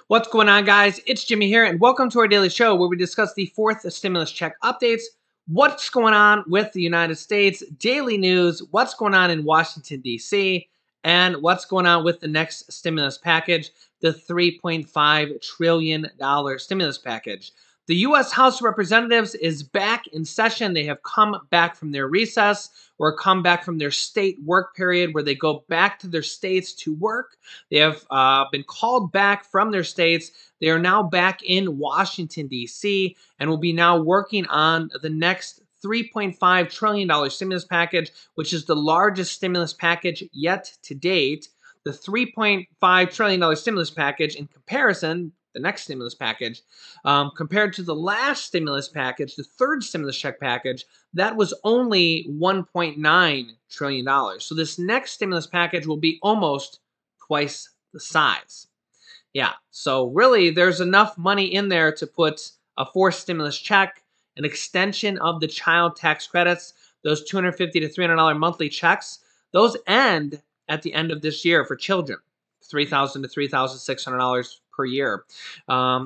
What's going on, guys? It's Jimmy here, and welcome to our daily show where we discuss the fourth stimulus check updates, what's going on with the United States, daily news, what's going on in Washington, D.C., and what's going on with the next stimulus package, the $3.5 trillion stimulus package. The U.S. House of Representatives is back in session. They have come back from their recess or come back from their state work period where they go back to their states to work. They have been called back from their states. They are now back in Washington, D.C., and will be now working on the next $3.5 trillion stimulus package, which is the largest stimulus package yet to date. The $3.5 trillion stimulus package, in comparison, the next stimulus package, compared to the last stimulus package, the third stimulus check package, that was only $1.9 trillion. So this next stimulus package will be almost twice the size. Yeah, so really there's enough money in there to put a fourth stimulus check, an extension of the child tax credits, those $250 to $300 monthly checks. Those end at the end of this year for children, $3,000 to $3,600 per year.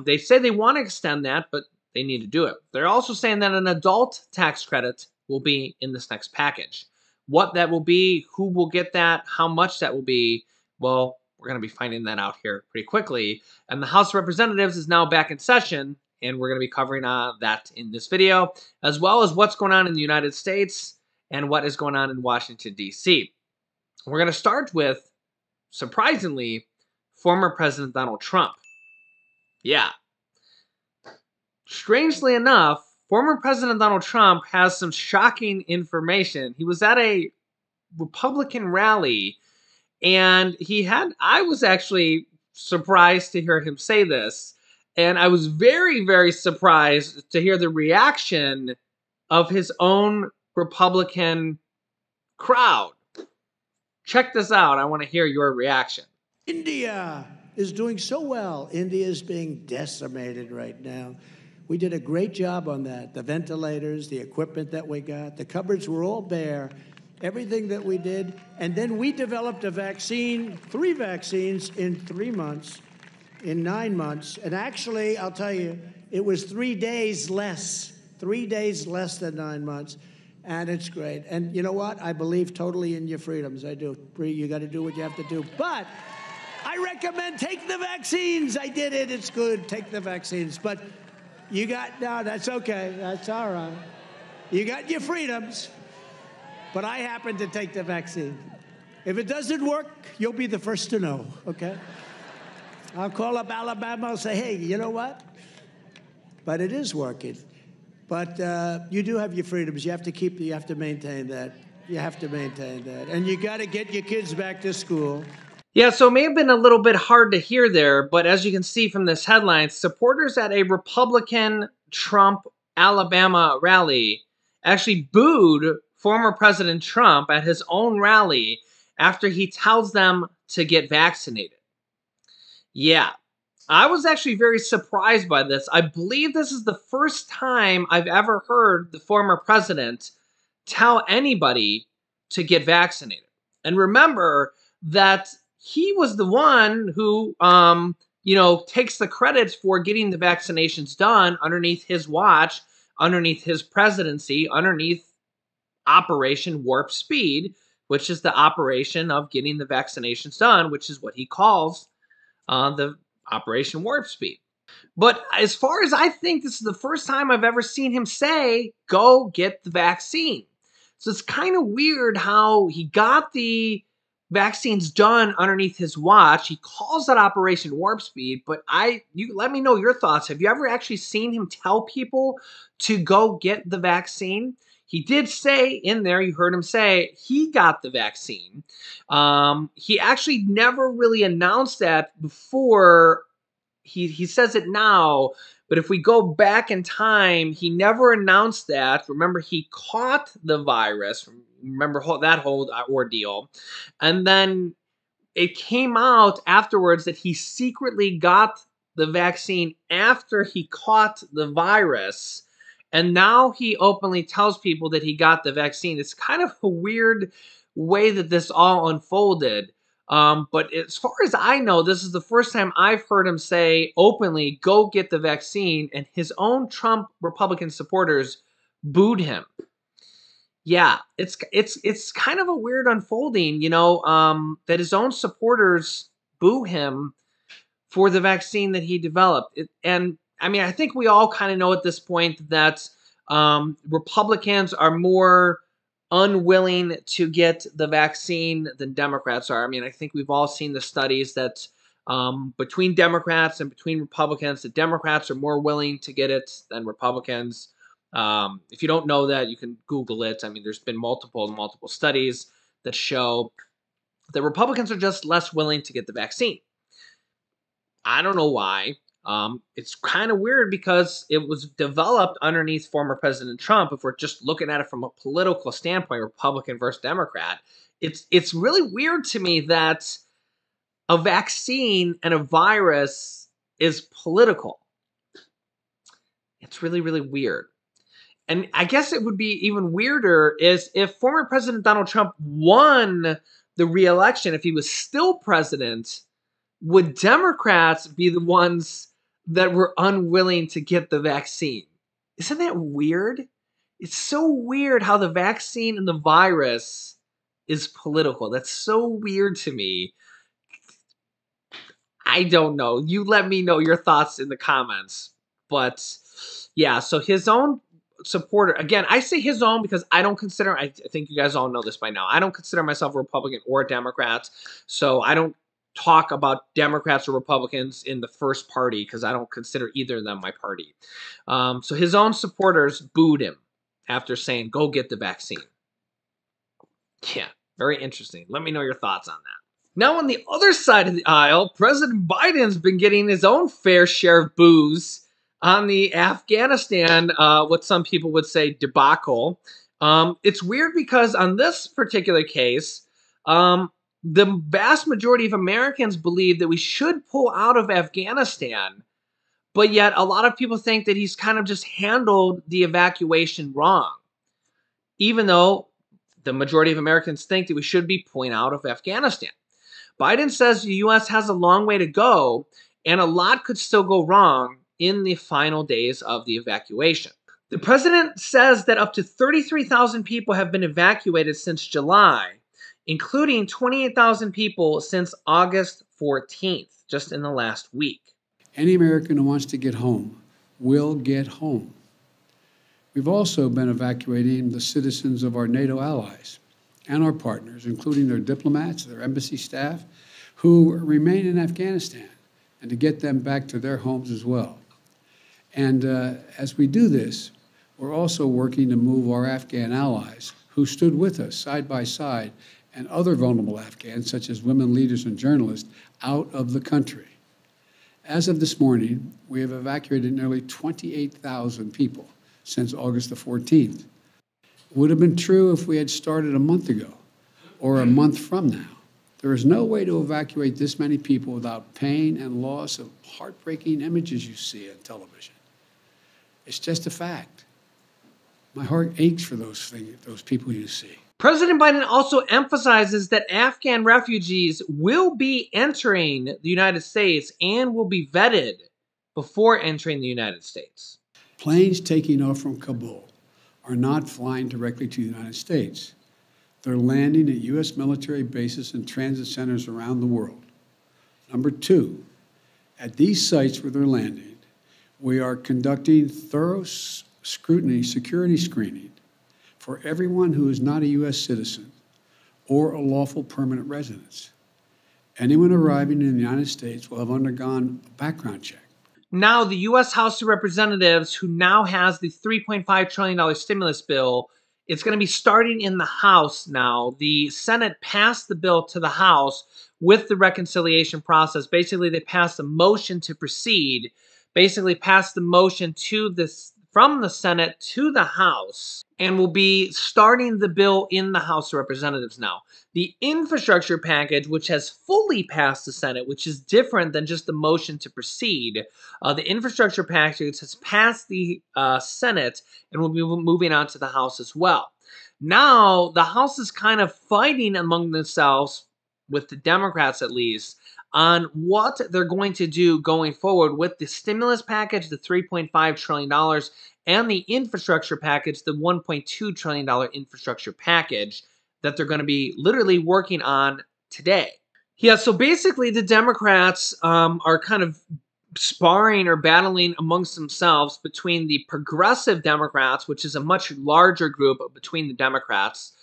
They say they want to extend that, but they need to do it. They're also saying that an adult tax credit will be in this next package. What that will be, who will get that, how much that will be, well, we're going to be finding that out here pretty quickly. And the House of Representatives is now back in session, and we're going to be covering that in this video, as well as what's going on in the United States and what is going on in Washington, D.C. We're going to start with, surprisingly, former President Donald Trump. Yeah. Strangely enough, former President Donald Trump has some shocking information. He was at a Republican rally, and I was actually surprised to hear him say this, and I was very, very surprised to hear the reaction of his own Republican crowd. Check this out. I want to hear your reaction. India is doing so well. India is being decimated right now. We did a great job on that. The ventilators, the equipment that we got, the cupboards were all bare, everything that we did. And then we developed a vaccine, 3 vaccines in 3 months, in 9 months. And actually, I'll tell you, it was 3 days less, 3 days less than 9 months. And it's great. And you know what? I believe totally in your freedoms. I do. You got to do what you have to do. But I recommend take the vaccines. I did it. It's good. Take the vaccines. But no, that's okay. That's all right. You got your freedoms. But I happen to take the vaccine. If it doesn't work, you'll be the first to know, okay? I'll call up Alabama. I'll say, hey, you know what? But it is working. But you do have your freedoms. You have to maintain that. You have to maintain that. And you got to get your kids back to school. Yeah, so it may have been a little bit hard to hear there, but as you can see from this headline, supporters at a Republican Trump Alabama rally actually booed former President Trump at his own rally after he tells them to get vaccinated. Yeah, I was actually very surprised by this. I believe this is the first time I've ever heard the former president tell anybody to get vaccinated. And remember that he was the one who, takes the credit for getting the vaccinations done underneath his watch, underneath his presidency, underneath Operation Warp Speed, which is the operation of getting the vaccinations done, which is what he calls the Operation Warp Speed. But as far as I think, this is the first time I've ever seen him say, go get the vaccine. So it's kind of weird how he got the vaccines done underneath his watch. He calls that Operation Warp Speed, but you let me know your thoughts. Have you ever actually seen him tell people to go get the vaccine? He did say in there, you heard him say, he got the vaccine. He actually never really announced that before. He says it now, but if we go back in time, he never announced that. Remember, he caught the virus. Remember that whole ordeal. And then it came out afterwards that he secretly got the vaccine after he caught the virus. And now he openly tells people that he got the vaccine. It's kind of a weird way that this all unfolded. But as far as I know, this is the first time I've heard him say openly, "Go get the vaccine," and his own Trump Republican supporters booed him. Yeah, it's kind of a weird unfolding, that his own supporters boo him for the vaccine that he developed. And I mean, I think we all kind of know at this point that Republicans are more unwilling to get the vaccine than Democrats are. I mean, I think we've all seen the studies that between Democrats and between Republicans, the Democrats are more willing to get it than Republicans. If you don't know that, you can Google it. I mean, there's been multiple studies that show that Republicans are just less willing to get the vaccine. I don't know why. It's kind of weird because it was developed underneath former President Trump. If we're just looking at it from a political standpoint, Republican versus Democrat, it's really weird to me that a vaccine and a virus is political. It's really, really weird. And I guess it would be even weirder is if former President Donald Trump won the re-election, if he was still president, would Democrats be the ones that were unwilling to get the vaccine? Isn't that weird? It's so weird how the vaccine and the virus is political. That's so weird to me. I don't know. You let me know your thoughts in the comments. But yeah, so his own supporter, again, I say his own because I don't consider, I think you guys all know this by now, I don't consider myself a Republican or a Democrat. So I don't talk about Democrats or Republicans in the first party because I don't consider either of them my party. So his own supporters booed him after saying, "Go get the vaccine." Yeah, very interesting. Let me know your thoughts on that. Now, on the other side of the aisle, President Biden's been getting his own fair share of boos on the Afghanistan, what some people would say, debacle. It's weird because on this particular case, the vast majority of Americans believe that we should pull out of Afghanistan, but yet a lot of people think that he's kind of just handled the evacuation wrong, even though the majority of Americans think that we should be pulling out of Afghanistan. Biden says the U.S. has a long way to go, and a lot could still go wrong in the final days of the evacuation. The president says that up to 33,000 people have been evacuated since July, including 28,000 people since August 14th, just in the last week. Any American who wants to get home will get home. We've also been evacuating the citizens of our NATO allies and our partners, including their diplomats, their embassy staff, who remain in Afghanistan, and to get them back to their homes as well. And as we do this, we're also working to move our Afghan allies who stood with us side by side and other vulnerable Afghans, such as women leaders and journalists, out of the country. As of this morning, we have evacuated nearly 28,000 people since August the 14th. It would have been true if we had started a month ago or a month from now. There is no way to evacuate this many people without pain and loss of heartbreaking images you see on television. It's just a fact. My heart aches for those people you see. President Biden also emphasizes that Afghan refugees will be entering the United States and will be vetted before entering the United States. Planes taking off from Kabul are not flying directly to the United States. They're landing at U.S. military bases and transit centers around the world. Number two, at these sites where they're landing, we are conducting thorough scrutiny, security screening for everyone who is not a U.S. citizen or a lawful permanent resident. Anyone arriving in the United States will have undergone a background check. Now, the U.S. House of Representatives, who now has the $3.5 trillion stimulus bill, it's going to be starting in the House now. The Senate passed the bill to the House with the reconciliation process. Basically, they passed a motion to proceed, basically passed the motion to this from the Senate to the House, and will be starting the bill in the House of Representatives now. The infrastructure package, which has fully passed the Senate, which is different than just the motion to proceed, the infrastructure package has passed the Senate and will be moving on to the House as well. Now, the House is kind of fighting among themselves with the Democrats at least, on what they're going to do going forward with the stimulus package, the $3.5 trillion, and the infrastructure package, the $1.2 trillion infrastructure package that they're going to be literally working on today. Yeah, so basically the Democrats are kind of sparring or battling amongst themselves between the progressive Democrats, which is a much larger group between the Democrats.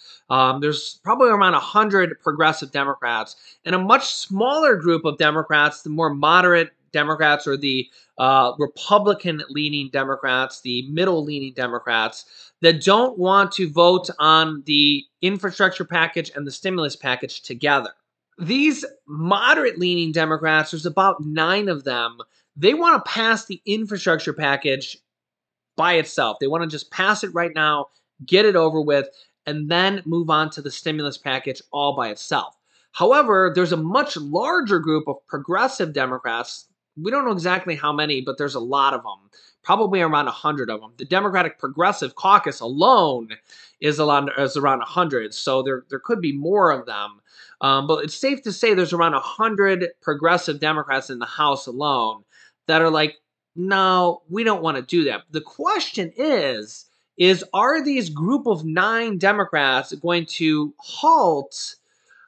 There's probably around 100 progressive Democrats, and a much smaller group of Democrats, the more moderate Democrats or the Republican-leaning Democrats, the middle-leaning Democrats, that don't want to vote on the infrastructure package and the stimulus package together. These moderate-leaning Democrats, there's about 9 of them, they want to pass the infrastructure package by itself. They want to just pass it right now, get it over with, and then move on to the stimulus package all by itself. However, there's a much larger group of progressive Democrats. We don't know exactly how many, but there's a lot of them, probably around 100 of them. The Democratic Progressive Caucus alone is around 100, so there could be more of them. But it's safe to say there's around 100 progressive Democrats in the House alone that are like, no, we don't want to do that. The question is are these group of 9 Democrats going to halt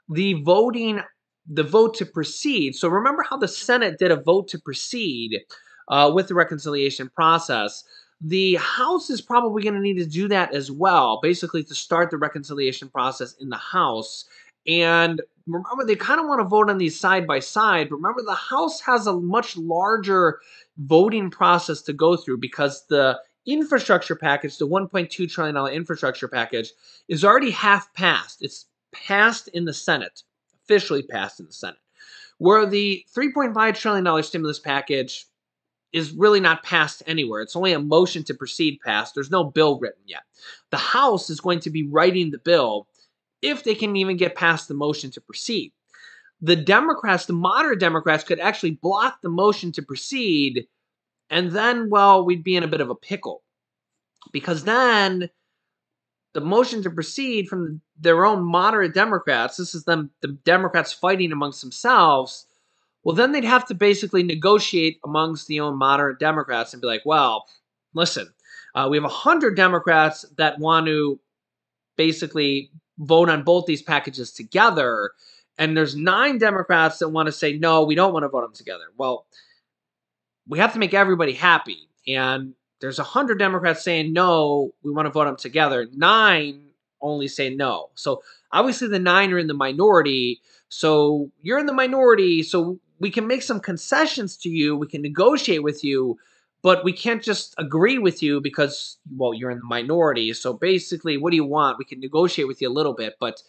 the vote to proceed? So remember how the Senate did a vote to proceed with the reconciliation process. The House is probably going to need to do that as well, basically to start the reconciliation process in the House. And remember, they kind of want to vote on these side by side. Remember, the House has a much larger voting process to go through because the infrastructure package, the $1.2 trillion infrastructure package, is already half passed. It's passed in the Senate, officially passed in the Senate, where the $3.5 trillion stimulus package is really not passed anywhere. It's only a motion to proceed passed. There's no bill written yet. The House is going to be writing the bill if they can even get past the motion to proceed. The Democrats, the moderate Democrats, could actually block the motion to proceed, and then, well, we'd be in a bit of a pickle. Because then the motion to proceed from their own moderate Democrats, this is them, the Democrats fighting amongst themselves, well, then they'd have to basically negotiate amongst the own moderate Democrats and be like, well, listen, we have 100 Democrats that want to basically vote on both these packages together, and there's 9 Democrats that want to say, no, we don't want to vote them together. Well, we have to make everybody happy, and there's 100 Democrats saying, no, we want to vote them together. 9 only say no. So obviously the 9 are in the minority, so you're in the minority, so we can make some concessions to you, we can negotiate with you, but we can't just agree with you because, well, you're in the minority. So basically, what do you want? We can negotiate with you a little bit, but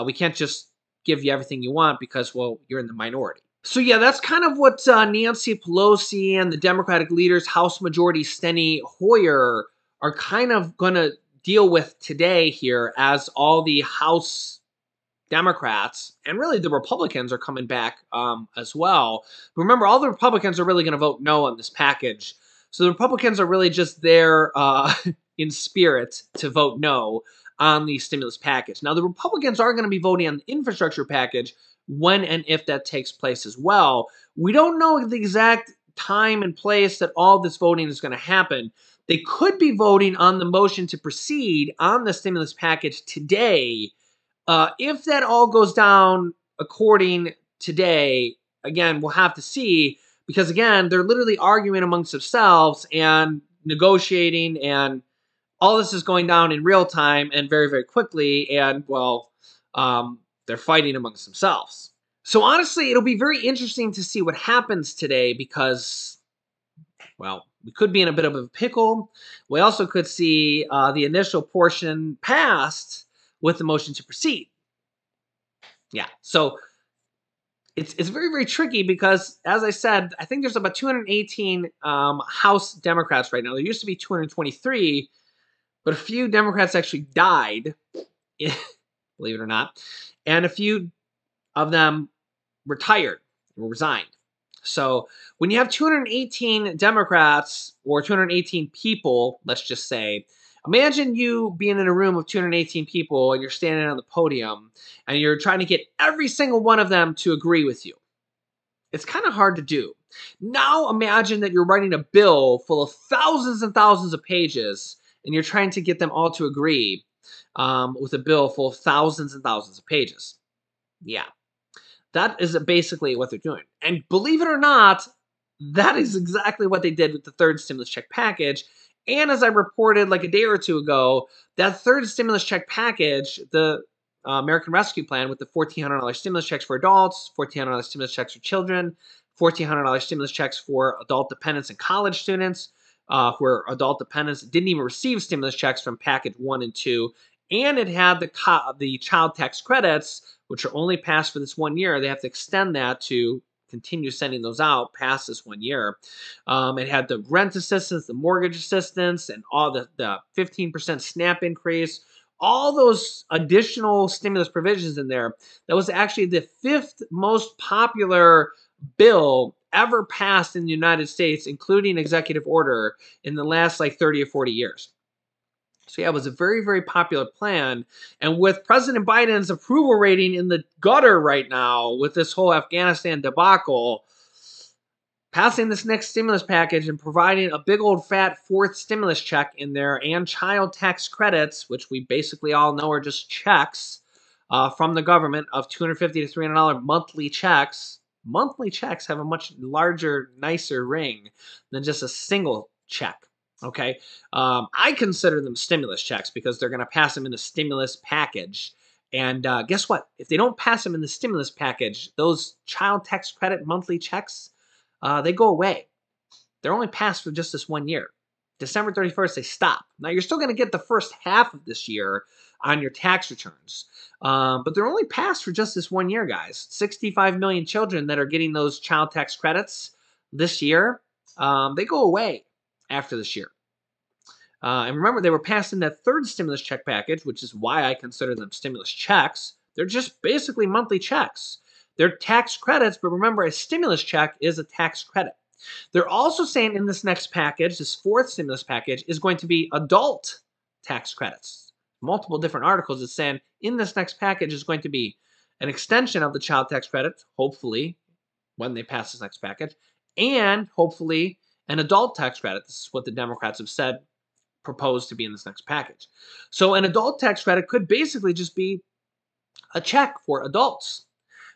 we can't just give you everything you want because, well, you're in the minority. So yeah, that's kind of what Nancy Pelosi and the Democratic leaders, House Majority Steny Hoyer, are kind of going to deal with today here as all the House Democrats and really the Republicans are coming back as well. Remember, all the Republicans are really going to vote no on this package. So the Republicans are really just there in spirit to vote no on the stimulus package. Now, the Republicans are going to be voting on the infrastructure package when and if that takes place as well. We don't know the exact time and place that all this voting is going to happen. They could be voting on the motion to proceed on the stimulus package today. If that all goes down according today, again, we'll have to see, because again, they're literally arguing amongst themselves and negotiating, and all this is going down in real time and very, very quickly, and well, they're fighting amongst themselves. So honestly, it'll be very interesting to see what happens today because, well, we could be in a bit of a pickle. We also could see the initial portion passed with the motion to proceed. Yeah, so it's very, very tricky because, as I said, I think there's about 218 House Democrats right now. There used to be 223, but a few Democrats actually died, believe it or not, and a few of them retired or resigned. So when you have 218 Democrats or 218 people, let's just say, Imagine you being in a room of 218 people and you're standing on the podium and you're trying to get every single one of them to agree with you. It's kind of hard to do. Now imagine that you're writing a bill full of thousands and thousands of pages and you're trying to get them all to agree with a bill full of thousands and thousands of pages. Yeah, that is basically what they're doing. And believe it or not, that is exactly what they did with the third stimulus check package. And as I reported like a day or two ago, that third stimulus check package, the American Rescue Plan with the $1,400 stimulus checks for adults, $1,400 stimulus checks for children, $1,400 stimulus checks for adult dependents and college students, who are adult dependents didn't even receive stimulus checks from package 1 and 2. And it had the child tax credits, which are only passed for this 1 year. They have to extend that to continue sending those out past this 1 year. It had the rent assistance, the mortgage assistance, and all the 15% SNAP increase, all those additional stimulus provisions in there. That was actually the 5th most popular bill ever passed in the United States, including executive order, in the last like 30 or 40 years. So yeah, it was a very, very popular plan. And with President Biden's approval rating in the gutter right now, with this whole Afghanistan debacle, passing this next stimulus package and providing a big old fat 4th stimulus check in there and child tax credits, which we basically all know are just checks from the government of $250 to $300 monthly checks. Monthly checks have a much larger, nicer ring than just a single check. Okay, I consider them stimulus checks because they're going to pass them in a stimulus package. And guess what? If they don't pass them in the stimulus package, those child tax credit monthly checks, they go away. They're only passed for just this 1 year. December 31st, they stop. Now, you're still going to get the first half of this year on your tax returns. But they're only passed for just this 1 year, guys. 65 million children that are getting those child tax credits this year, they go away after this year. And remember, they were passed in that third stimulus check package, which is why I consider them stimulus checks. They're just basically monthly checks. They're tax credits, but remember, a stimulus check is a tax credit. They're also saying in this next package, this 4th stimulus package, is going to be adult tax credits. Multiple different articles is saying in this next package is going to be an extension of the child tax credit, hopefully, when they pass this next package, and hopefully an adult tax credit. This is what the Democrats have said proposed to be in this next package. So an adult tax credit could basically just be a check for adults.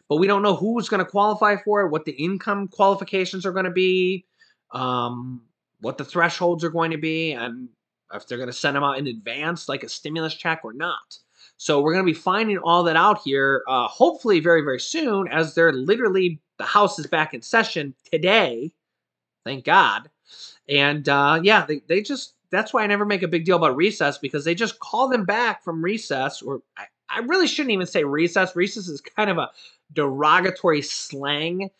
But we don't know who's going to qualify for it, what the income qualifications are going to be, what the thresholds are going to be, and if they're going to send them out in advance like a stimulus check or not. So we're going to be finding all that out here, hopefully very, very soon, as they're literally, the House is back in session today. Thank God. And yeah, they just, that's why I never make a big deal about recess, because they just call them back from recess, or I really shouldn't even say recess. Recess is kind of a derogatory slang,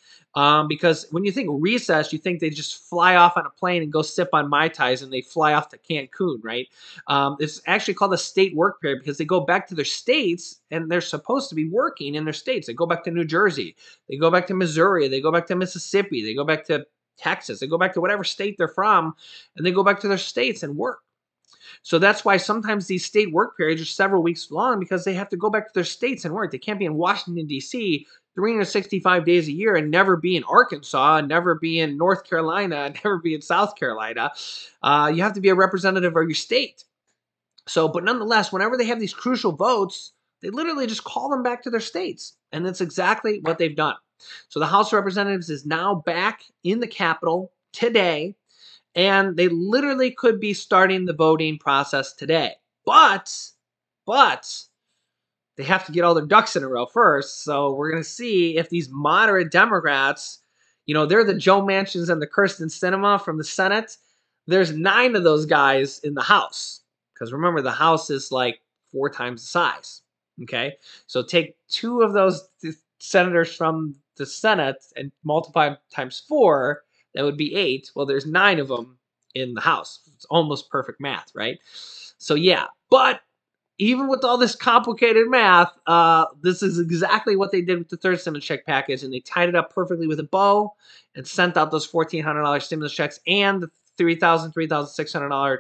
because when you think recess, you think they just fly off on a plane and go sip on Mai Tais and they fly off to Cancun, right? It's actually called a state work period because they go back to their states and they're supposed to be working in their states. They go back to New Jersey, they go back to Missouri, they go back to Mississippi, they go back to Texas, they go back to whatever state they're from, and they go back to their states and work. So that's why sometimes these state work periods are several weeks long, because they have to go back to their states and work. They can't be in Washington, D.C. 365 days a year and never be in Arkansas, never be in North Carolina, never be in South Carolina. You have to be a representative of your state. So, but nonetheless, whenever they have these crucial votes, they literally just call them back to their states. And that's exactly what they've done. So the House of Representatives is now back in the Capitol today, and they literally could be starting the voting process today. But they have to get all their ducks in a row first. So we're going to see if these moderate Democrats, you know, they're the Joe Manchins and the Kirsten Sinema from the Senate. There's 9 of those guys in the House. Because remember, the House is like 4 times the size. Okay? So take 2 of those senators from the Senate and multiply times 4, that would be 8. Well, there's 9 of them in the House. It's almost perfect math, right? So yeah, but even with all this complicated math, this is exactly what they did with the third stimulus check package, and they tied it up perfectly with a bow and sent out those $1,400 stimulus checks and the $3,600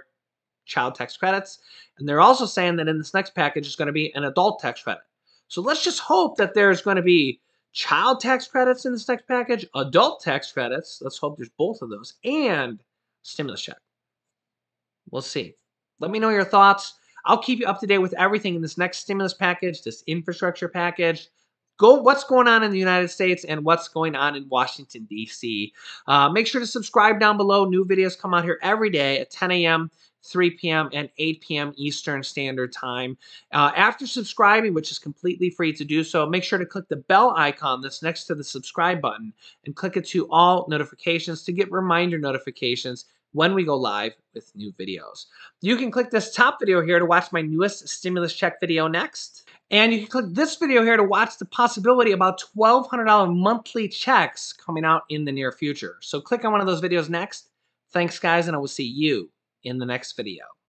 child tax credits. And they're also saying that in this next package is going to be an adult tax credit. So let's just hope that there's going to be child tax credits in this next package, adult tax credits. Let's hope there's both of those, and stimulus check. We'll see. Let me know your thoughts. I'll keep you up to date with everything in this next stimulus package, this infrastructure package. What's going on in the United States and what's going on in Washington, D.C. Make sure to subscribe down below. New videos come out here every day at 10 a.m., 3 p.m., and 8 p.m. Eastern Standard Time. After subscribing, which is completely free to do so, make sure to click the bell icon that's next to the subscribe button and click it to all notifications to get reminder notifications when we go live with new videos. You can click this top video here to watch my newest stimulus check video next. And you can click this video here to watch the possibility about $1,200 monthly checks coming out in the near future. So click on one of those videos next. Thanks, guys, and I will see you in the next video.